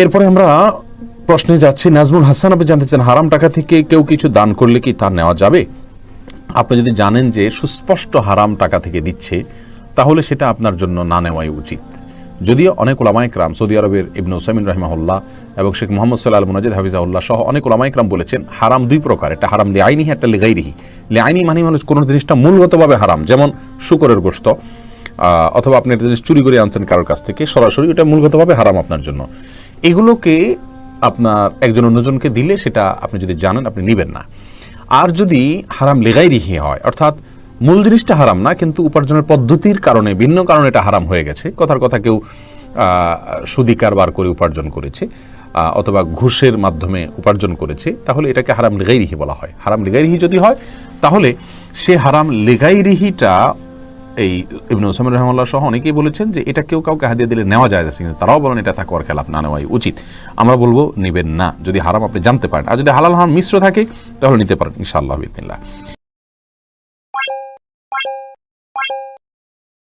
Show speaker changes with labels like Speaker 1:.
Speaker 1: এরপরে আমরা প্রশ্নে যাচ্ছি। নাজমুল হাসান আপনি জানতে চান, হারাম টাকা থেকে কেউ কিছু দান করলে কি তা নেওয়া যাবে? আপনি যদি জানেন যে সুস্পষ্ট হারাম টাকা থেকে দিচ্ছে, তাহলে সেটা আপনার জন্য না নেওয়াই উচিত। যদিও অনেক উলামায়ে কেরাম, সৌদি আরবের ইবনে উসাইমিন রাহিমাহুল্লাহ এবং শেখ মোহাম্মদ সাল্লাহ আল মুনাজ্জিদ হাফিজাহুল্লাহ সহ অনেক উলামায়ে কেরাম বলেছেন হারাম দুই প্রকার, একটা হারাম লিআইনিহি, একটা লিগাইরিহি। লিআইনি মানে হলো কোনো জিনিসটা মূলগতভাবে হারাম, যেমন শুকরের গোশত, অথবা আপনি একটা জিনিস চুরি করে আনছেন কারোর কাছ থেকে, সরাসরি এটা মূলগতভাবে হারাম আপনার জন্য। এগুলোকে আপনার একজন অন্যজনকে দিলে সেটা আপনি যদি জানেন আপনি নেবেন না। আর যদি হারাম লিগাইরিহি হয়, অর্থাৎ মূল জিনিসটা হারাম না কিন্তু উপার্জনের পদ্ধতির কারণে, ভিন্ন কারণে এটা হারাম হয়ে গেছে, কথার কথা কেউ সুদি কারবার করে উপার্জন করেছে অথবা ঘুষের মাধ্যমে উপার্জন করেছে, তাহলে এটাকে হারাম লিগাইরিহি বলা হয়। হারাম লিগাইরিহি যদি হয় তাহলে সে হারাম লিগাইরিহিটা, এই ইবনে উসাইমিন রাহিমাহুল্লাহ সহ অনেকেই বলেছেন যে এটা কেউ কাউকে হাদিয়া দিলে নেওয়া যায় আছে, কিন্তু তারাও বলেন এটা তাকওয়ার খেলাফ, না নেওয়াই উচিত। আমরা বলবো নেবেন না যদি হারাম আপনি জানতে পারেন। আর যদি হালাল হারাম মিশ্র থাকে তাহলে নিতে পারেন ইনশাআল্লাহ বিইذনিল্লাহ।